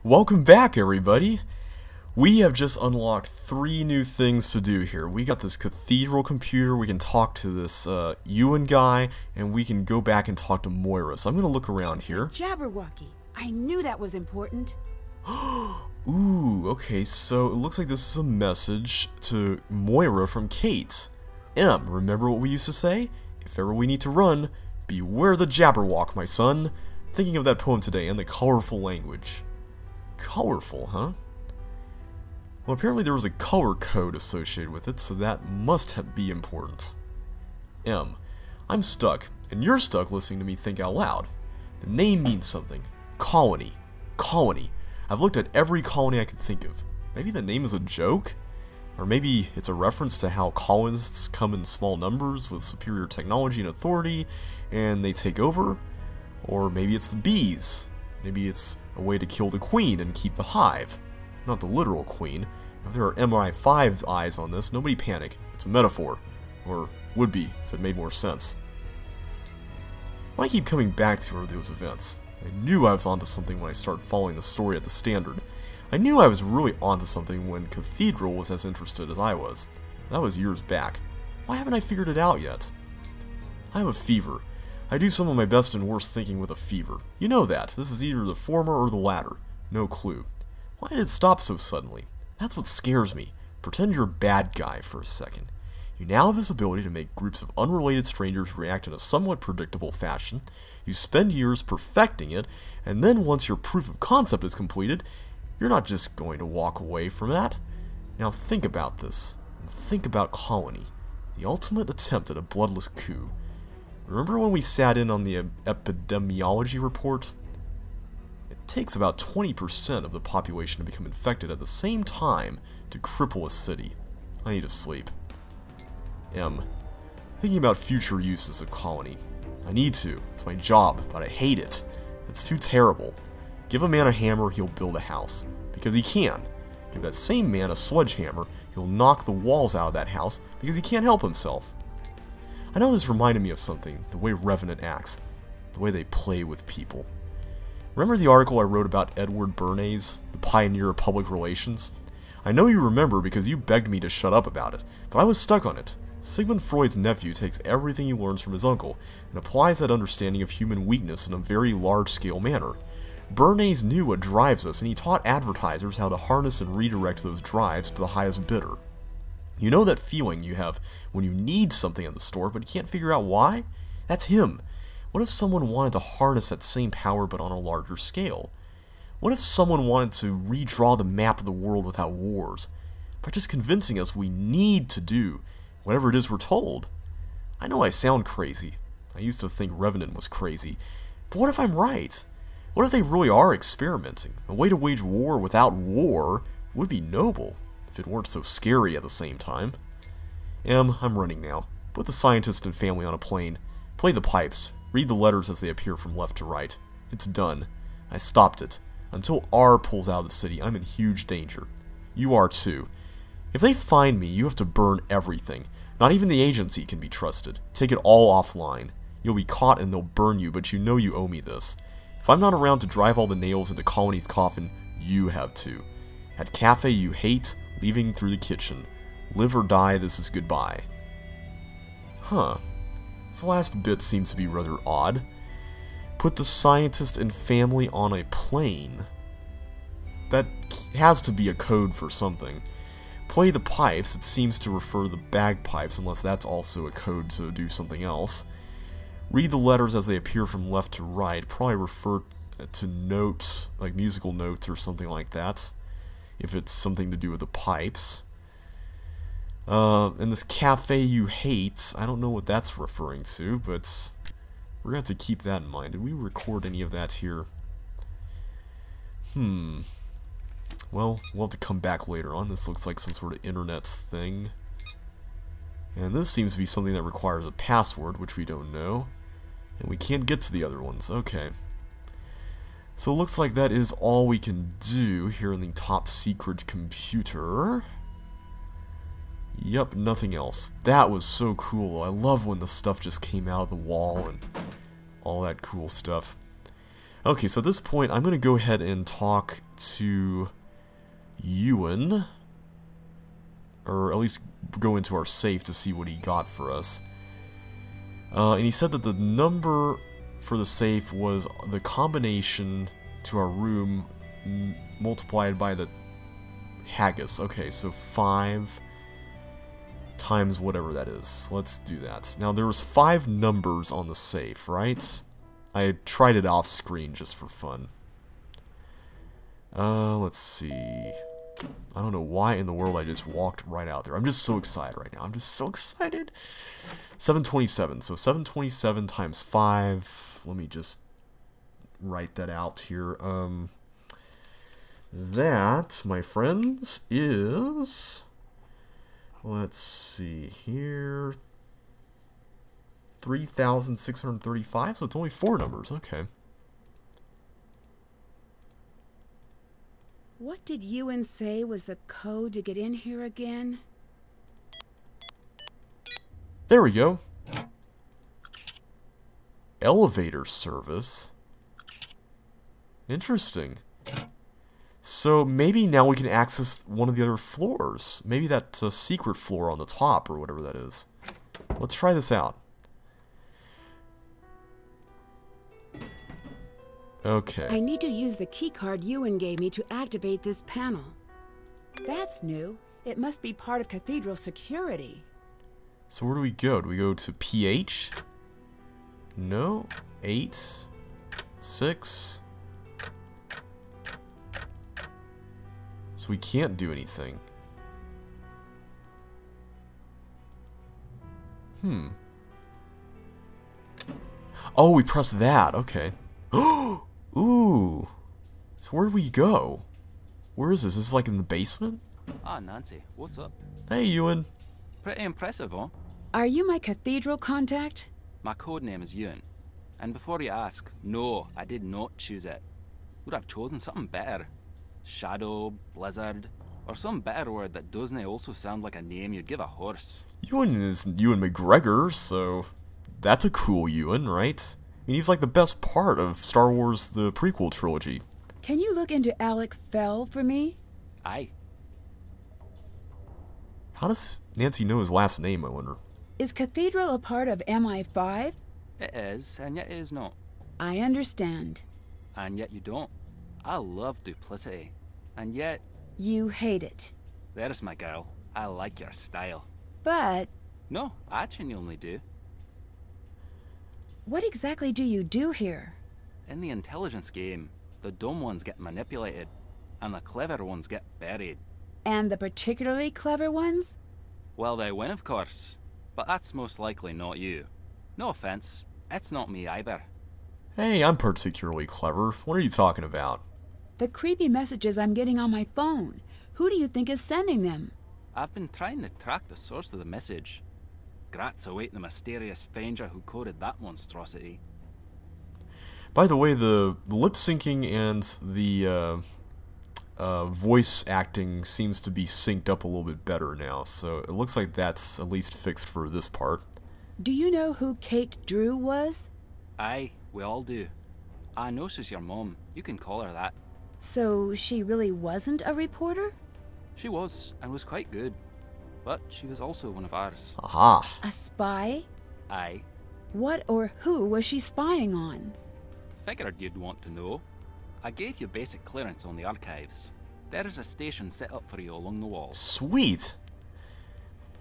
Welcome back, everybody! We have just unlocked 3 new things to do here. We got this Cathedral computer, we can talk to this Ewan guy, and we can go back and talk to Moira. So I'm going to look around here. Jabberwocky. I knew that was important. Ooh, okay, so it looks like this is a message to Moira from Kate. Remember what we used to say? If ever we need to run, beware the Jabberwock, my son. Thinking of that poem today and the colorful language. Colorful, huh? Well, apparently there was a color code associated with it, so that must be important. I'm stuck, and you're stuck listening to me think out loud. The name means something. Colony. Colony. I've looked at every colony I could think of. Maybe the name is a joke? Or maybe it's a reference to how colonists come in small numbers with superior technology and authority, and they take over? Or maybe it's the bees. Maybe it's a way to kill the queen and keep the hive. Not the literal queen. If there are MI5 eyes on this, nobody panic. It's a metaphor. Or would be, if it made more sense. Why I keep coming back to are those events. I knew I was onto something when I started following the story at the Standard. I knew I was really onto something when Cathedral was as interested as I was. That was years back. Why haven't I figured it out yet? I have a fever. I do some of my best and worst thinking with a fever. You know that. This is either the former or the latter. No clue. Why did it stop so suddenly? That's what scares me. Pretend you're a bad guy for a second. You now have this ability to make groups of unrelated strangers react in a somewhat predictable fashion. You spend years perfecting it, and then once your proof of concept is completed, you're not just going to walk away from that. Now think about this, and think about Colony, the ultimate attempt at a bloodless coup. Remember when we sat in on the epidemiology report? It takes about 20% of the population to become infected at the same time to cripple a city. I need to sleep. Thinking about future uses of Colony. I need to. It's my job, but I hate it. It's too terrible. Give a man a hammer, he'll build a house. Because he can. Give that same man a sledgehammer, he'll knock the walls out of that house because he can't help himself. I know this reminded me of something, the way Revenant acts, the way they play with people. Remember the article I wrote about Edward Bernays, the pioneer of public relations? I know you remember because you begged me to shut up about it, but I was stuck on it. Sigmund Freud's nephew takes everything he learns from his uncle and applies that understanding of human weakness in a very large-scale manner. Bernays knew what drives us, and he taught advertisers how to harness and redirect those drives to the highest bidder. You know that feeling you have when you need something at the store but you can't figure out why? That's him. What if someone wanted to harness that same power but on a larger scale? What if someone wanted to redraw the map of the world without wars? By just convincing us we need to do whatever it is we're told. I know I sound crazy. I used to think Revenant was crazy. But what if I'm right? What if they really are experimenting? A way to wage war without war would be noble. If it weren't so scary at the same time. I'm running now. Put the scientist and family on a plane. Play the pipes. Read the letters as they appear from left to right. It's done. I stopped it. Until R pulls out of the city, I'm in huge danger. You are too. If they find me, you have to burn everything. Not even the agency can be trusted. Take it all offline. You'll be caught and they'll burn you, but you know you owe me this. If I'm not around to drive all the nails into Colony's coffin, you have to. At cafe you hate, leaving through the kitchen. Live or die, this is goodbye. Huh. This last bit seems to be rather odd. Put the scientist and family on a plane. That has to be a code for something. Play the pipes, it seems to refer to the bagpipes, unless that's also a code to do something else. Read the letters as they appear from left to right, probably refer to notes, like musical notes or something like that. If it's something to do with the pipes. And this cafe you hate, I don't know what that's referring to, but we're going to have to keep that in mind. Did we record any of that here? Well, we'll have to come back later on. This looks like some sort of internet thing. And this seems to be something that requires a password, which we don't know. And we can't get to the other ones. Okay. So it looks like that is all we can do here in the top secret computer. Yep, nothing else. That was so cool. I love when the stuff just came out of the wall and all that cool stuff. Okay, so at this point, I'm going to go ahead and talk to Ewan. Or at least go into our safe to see what he got for us. And he said that the number for the safe was the combination to our room multiplied by the haggis. Okay, so 5 times whatever that is. Let's do that. Now, there was 5 numbers on the safe, right? I tried it off screen just for fun. Let's see. I don't know why in the world I just walked right out there. I'm just so excited right now. I'm just so excited. 727. So 727 times 5. Let me just write that out here. That, my friends, is... Let's see here. 3,635. So it's only 4 numbers. Okay. What did Ewan say was the code to get in here again? There we go. Elevator service. Interesting. So maybe now we can access one of the other floors. Maybe that's a secret floor on the top or whatever that is. Let's try this out. Okay. I need to use the keycard Ewan gave me to activate this panel. That's new. It must be part of Cathedral security. So where do we go? Do we go to PH? No. 8. 6. So we can't do anything. Oh, we press that. Okay. Ooh. So where do we go? Where is this? Is this like in the basement? Ah, Nancy, what's up? Hey, Ewan. Pretty impressive, huh? Are you my Cathedral contact? My code name is Ewan. And before you ask, no, I did not choose it. Would have chosen something better. Shadow, Blizzard, or some better word that doesn't also sound like a name you'd give a horse. Ewan is Ewan McGregor, so that's a cool Ewan, right? I mean, he was like the best part of Star Wars, the prequel trilogy. Can you look into Alec Fell for me? Aye. How does Nancy know his last name, I wonder? Is Cathedral a part of MI5? It is, and yet it is not. I understand. And yet you don't. I love duplicity. And yet... You hate it. There's my girl. I like your style. But... No, I genuinely do. What exactly do you do here? In the intelligence game, the dumb ones get manipulated, and the clever ones get buried. And the particularly clever ones? Well, they win, of course. But that's most likely not you. No offense, it's not me either. Hey, I'm particularly clever. What are you talking about? The creepy messages I'm getting on my phone. Who do you think is sending them? I've been trying to track the source of the message. Grats await the mysterious stranger who coded that monstrosity. By the way, the lip syncing and the voice acting seems to be synced up a little bit better now, so it looks like that's at least fixed for this part. Do you know who Kate Drew was? Aye, we all do. I know she's your mom. You can call her that. So she really wasn't a reporter? She was, and was quite good. But she was also one of ours. Aha! A spy? Aye. What or who was she spying on? Figured you'd want to know. I gave you basic clearance on the archives. There is a station set up for you along the wall. Sweet!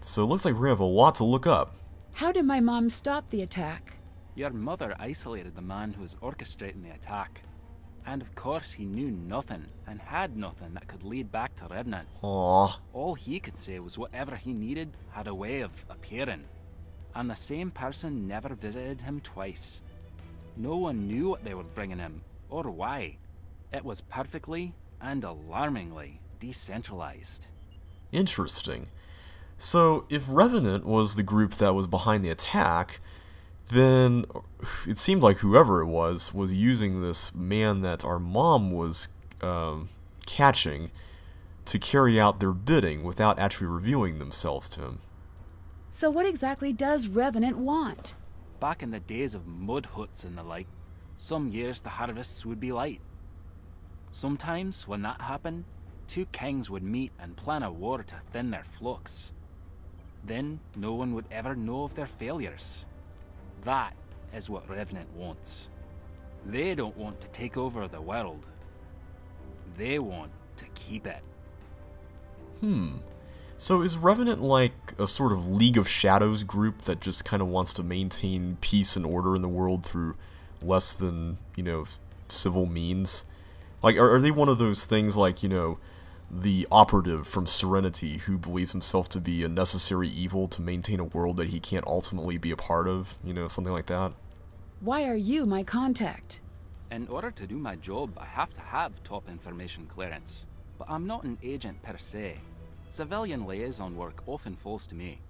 So it looks like we're gonna have a lot to look up. How did my mom stop the attack? Your mother isolated the man who was orchestrating the attack. And of course he knew nothing, and had nothing that could lead back to Revenant. Aww. All he could say was whatever he needed had a way of appearing. And the same person never visited him twice. No one knew what they were bringing him, or why. It was perfectly and alarmingly decentralized. Interesting. So, if Revenant was the group that was behind the attack, then it seemed like whoever it was using this man that our mom was catching to carry out their bidding without actually revealing themselves to him. So what exactly does Revenant want? Back in the days of mud huts and the like, Some years the harvests would be light. Sometimes, when that happened, two kings would meet and plan a war to thin their flocks. Then, no one would ever know of their failures. That is what Revenant wants. They don't want to take over the world. They want to keep it. So is Revenant like a sort of League of Shadows group that just kind of wants to maintain peace and order in the world through less than, you know, civil means? Like, are they one of those things like, you know, the operative from Serenity who believes himself to be a necessary evil to maintain a world that he can't ultimately be a part of? You know, something like that? Why are you my contact? In order to do my job, I have to have top information clearance. But I'm not an agent per se. Civilian liaison work often falls to me.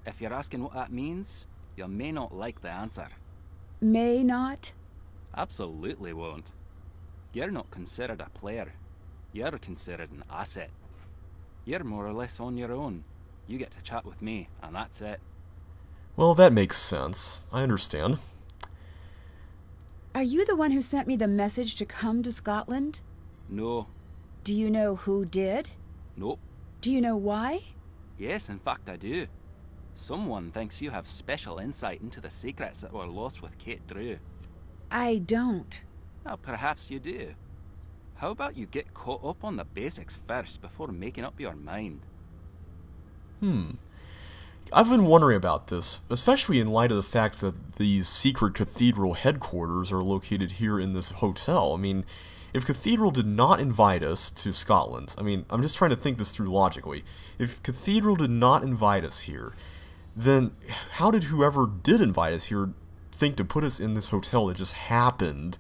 If you're asking what that means, you may not like the answer. May not? Absolutely won't. You're not considered a player. You're considered an asset. You're more or less on your own. You get to chat with me, and that's it. Well, that makes sense. I understand. Are you the one who sent me the message to come to Scotland? No. Do you know who did? Nope. Do you know why? Yes, in fact I do. Someone thinks you have special insight into the secrets that were lost with Kate Drew. I don't. Well, perhaps you do. How about you get caught up on the basics first before making up your mind? I've been wondering about this, especially in light of the fact that these secret Cathedral headquarters are located here in this hotel. I mean, if Cathedral did not invite us to Scotland, I mean, I'm just trying to think this through logically. If Cathedral did not invite us here, then how did whoever did invite us here think to put us in this hotel that just happened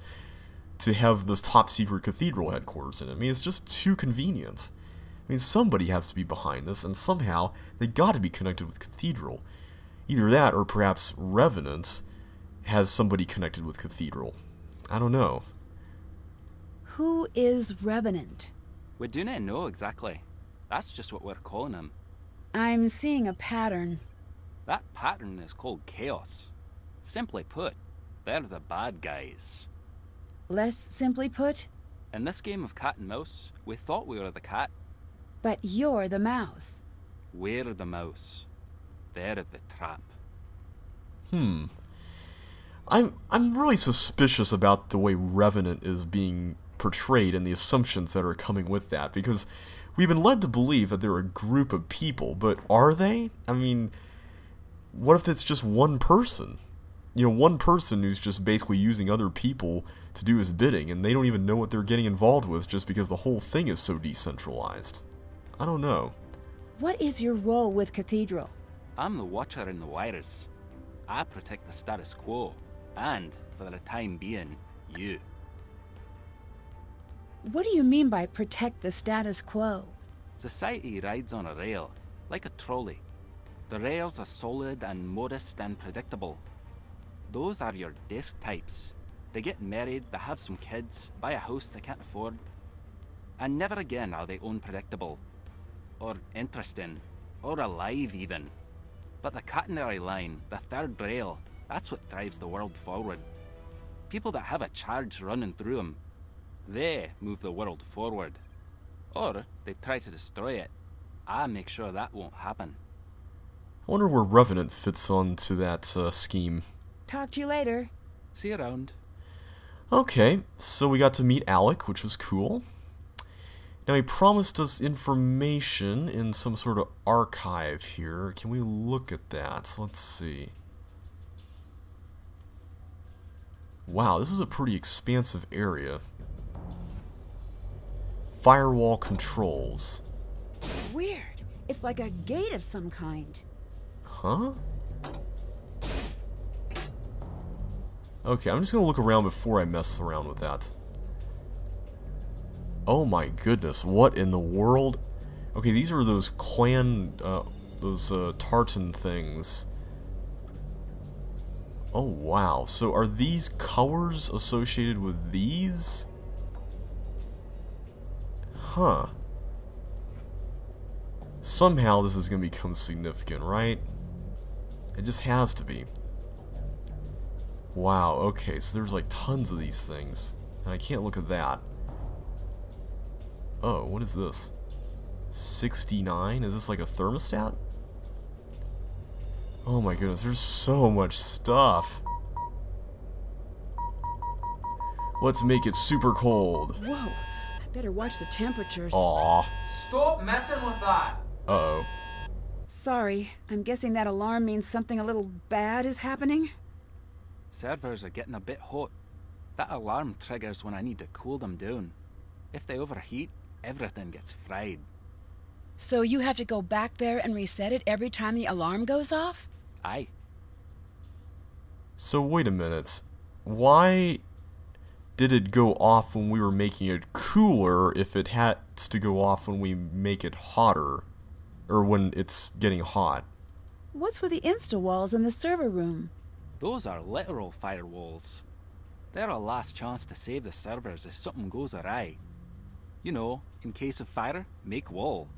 to have this top secret Cathedral headquarters in it? I mean, it's just too convenient. I mean, somebody has to be behind this, and somehow they got to be connected with Cathedral. Either that, or perhaps Revenant has somebody connected with Cathedral. I don't know. Who is Revenant? We do not know exactly. That's just what we're calling him. I'm seeing a pattern. That pattern is called Chaos. Simply put, they're the bad guys. Less simply put? In this game of cat and mouse, we thought we were the cat. But you're the mouse. We're the mouse. They're the trap. I'm really suspicious about the way Revenant is being portrayed and the assumptions that are coming with that, because we've been led to believe that they're a group of people, but are they? I mean, what if it's just one person? You know, one person who's just basically using other people to do his bidding, and they don't even know what they're getting involved with just because the whole thing is so decentralized. I don't know. What is your role with Cathedral? I'm the watcher in the wires. I protect the status quo, and, for the time being, you. What do you mean by protect the status quo? Society rides on a rail, like a trolley. The rails are solid and modest and predictable. Those are your desk types. They get married, they have some kids, buy a house they can't afford, and never again are they unpredictable, or interesting, or alive even. But the catenary line, the third rail, that's what drives the world forward. People that have a charge running through them, they move the world forward. Or they try to destroy it. I make sure that won't happen. I wonder where Revenant fits onto that scheme. Talk to you later. See you around. Okay, so we got to meet Alec, which was cool. Now he promised us information in some sort of archive here. Can we look at that? Let's see. Wow, this is a pretty expansive area. Firewall controls. Weird. It's like a gate of some kind. Huh? Okay, I'm just gonna look around before I mess around with that. Oh my goodness, what in the world? Okay, these are those clan, those tartan things. Oh wow, so are these colors associated with these? Huh. Somehow this is gonna become significant, right? It just has to be. Wow, okay, so there's like tons of these things. And I can't look at that. Oh, what is this? 69? Is this like a thermostat? Oh my goodness, there's so much stuff. Let's make it super cold. Whoa, I better watch the temperatures. Aw. Stop messing with that! Uh-oh. Sorry, I'm guessing that alarm means something a little bad is happening? Servers are getting a bit hot. That alarm triggers when I need to cool them down. If they overheat, everything gets fried. So you have to go back there and reset it every time the alarm goes off? Aye. So wait a minute. Why did it go off when we were making it cooler if it has to go off when we make it hotter? Or when it's getting hot? What's with the insta walls in the server room? Those are literal firewalls. They're a last chance to save the servers if something goes awry. You know, in case of fire, make wall.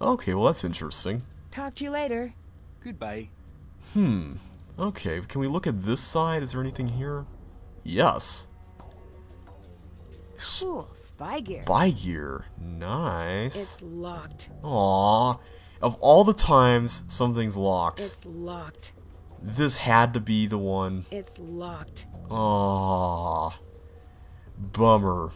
Okay, well that's interesting. Talk to you later. Goodbye. Okay, can we look at this side? Is there anything here? Yes. Cool, spy gear. Spy gear. Nice. It's locked. Aww. Of all the times something's locked, It's locked. this had to be the one. It's locked. Aww. Bummer.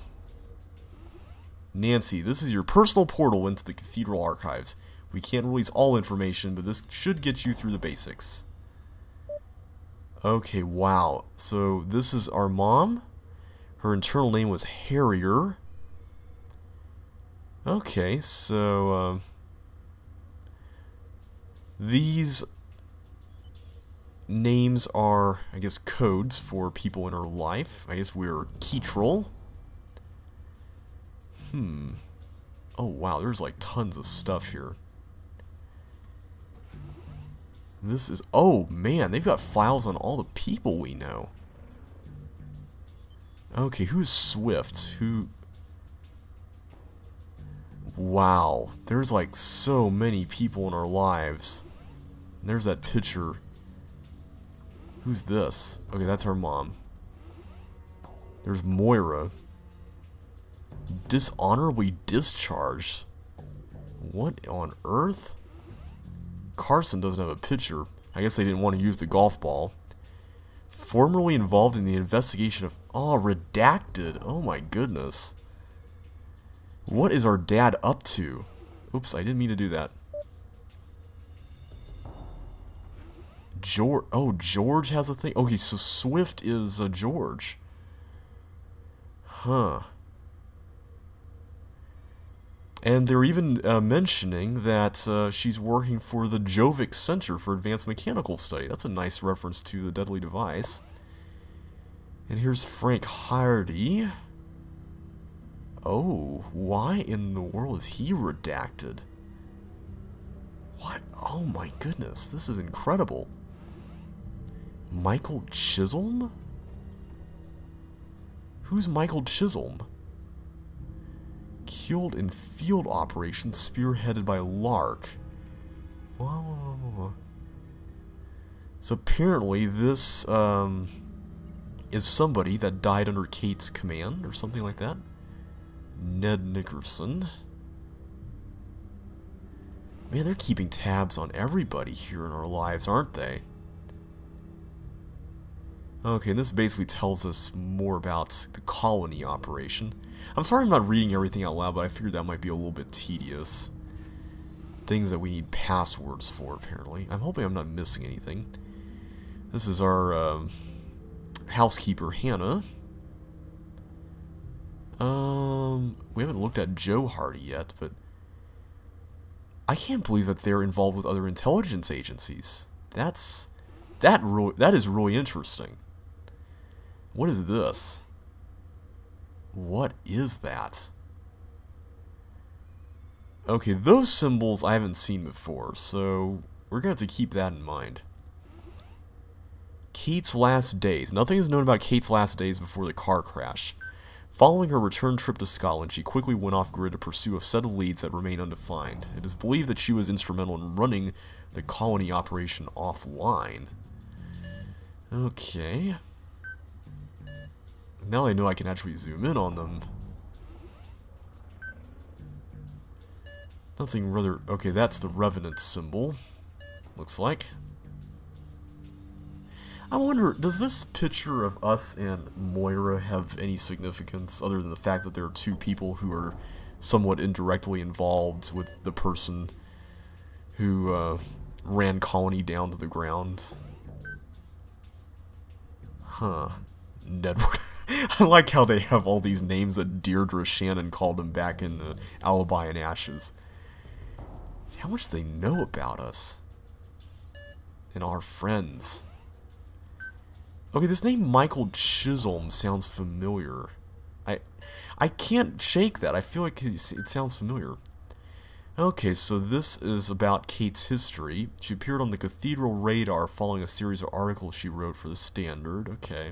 Nancy, this is your personal portal into the Cathedral archives. We can't release all information, but this should get you through the basics. Okay, wow. So this is our mom. Her internal name was Harrier. Okay, so these names are, I guess, codes for people in her life. I guess we're Cathedral. Oh wow, there's like tons of stuff here. This is, oh man, they've got files on all the people we know. Okay, who's Swift? Who? Wow, there's like so many people in our lives. And there's that picture. Who's this? Okay, that's our mom. There's Moira. Dishonorably discharged? What on earth? Carson doesn't have a picture. I guess they didn't want to use the golf ball. Formerly involved in the investigation of... Oh, redacted. Oh my goodness. What is our dad up to? Oops, I didn't mean to do that. George. Oh, George has a thing. Okay, so Swift is George. Huh. And they're even mentioning that she's working for the Jovic Center for Advanced Mechanical Study. That's a nice reference to the deadly device. And here's Frank Hardy. Oh, why in the world is he redacted? What? Oh my goodness, this is incredible. Michael Chisholm? Who's Michael Chisholm? Killed in field operations spearheaded by Lark. Whoa. So apparently this is somebody that died under Kate's command or something like that. Ned Nickerson. Man, they're keeping tabs on everybody here in our lives, aren't they? Okay, and this basically tells us more about the colony operation. I'm sorry I'm not reading everything out loud, but I figured that might be a little bit tedious. Things that we need passwords for, apparently. I'm hoping I'm not missing anything. This is our housekeeper, Hannah. We haven't looked at Joe Hardy yet, but I can't believe that they're involved with other intelligence agencies. That is really interesting. What is this? What is that? Okay, those symbols I haven't seen before, so we're going to have to keep that in mind. Kate's last days. Nothing is known about Kate's last days before the car crash. Following her return trip to Scotland, she quickly went off-grid to pursue a set of leads that remain undefined. It is believed that she was instrumental in running the colony operation offline. Okay. Now I know I can actually zoom in on them. Nothing rather... Okay, that's the Revenant symbol. Looks like. I wonder, does this picture of us and Moira have any significance other than the fact that there are two people who are somewhat indirectly involved with the person who ran Colony down to the ground? Huh. Nedward. I like how they have all these names that Deirdre Shannon called them back in Alibi and Ashes. How much do they know about us? And our friends. Okay, this name Michael Chisholm sounds familiar. I can't shake that. I feel like it sounds familiar. Okay, so this is about Kate's history. She appeared on the Cathedral radar following a series of articles she wrote for the Standard. Okay.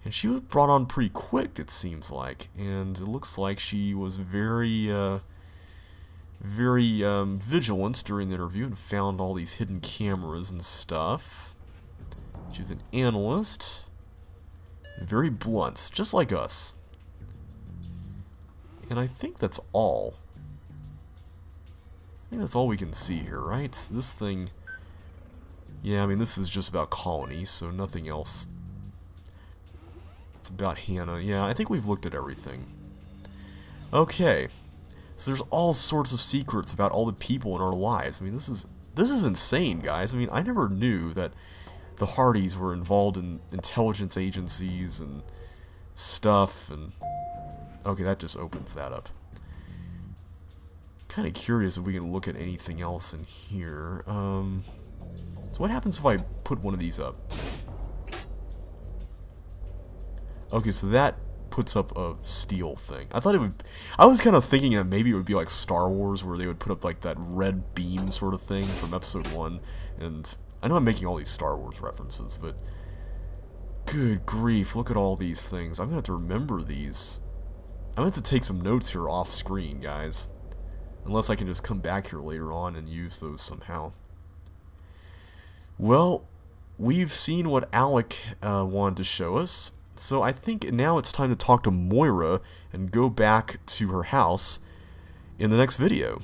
And she was brought on pretty quick, it seems like. And it looks like she was very vigilant during the interview and found all these hidden cameras and stuff. She was an analyst. Very blunt, just like us. And I think that's all. I think that's all we can see here, right? This thing... Yeah, I mean, this is just about Colony, so nothing else. It's about Hannah. Yeah, I think we've looked at everything. Okay. So there's all sorts of secrets about all the people in our lives. I mean, this is insane, guys. I mean, I never knew that the Hardys were involved in intelligence agencies and stuff, and... Okay, that just opens that up. Kind of curious if we can look at anything else in here. So what happens if I put one of these up? Okay, so that puts up a steel thing. I thought it would... I was kind of thinking that maybe it would be like Star Wars, where they would put up like that red beam sort of thing from Episode 1. And I know I'm making all these Star Wars references, but... Good grief, look at all these things. I'm going to have to remember these. I'm going to have to take some notes here off screen, guys. Unless I can just come back here later on and use those somehow. Well, we've seen what Alec wanted to show us. So I think now it's time to talk to Moira and go back to her house in the next video.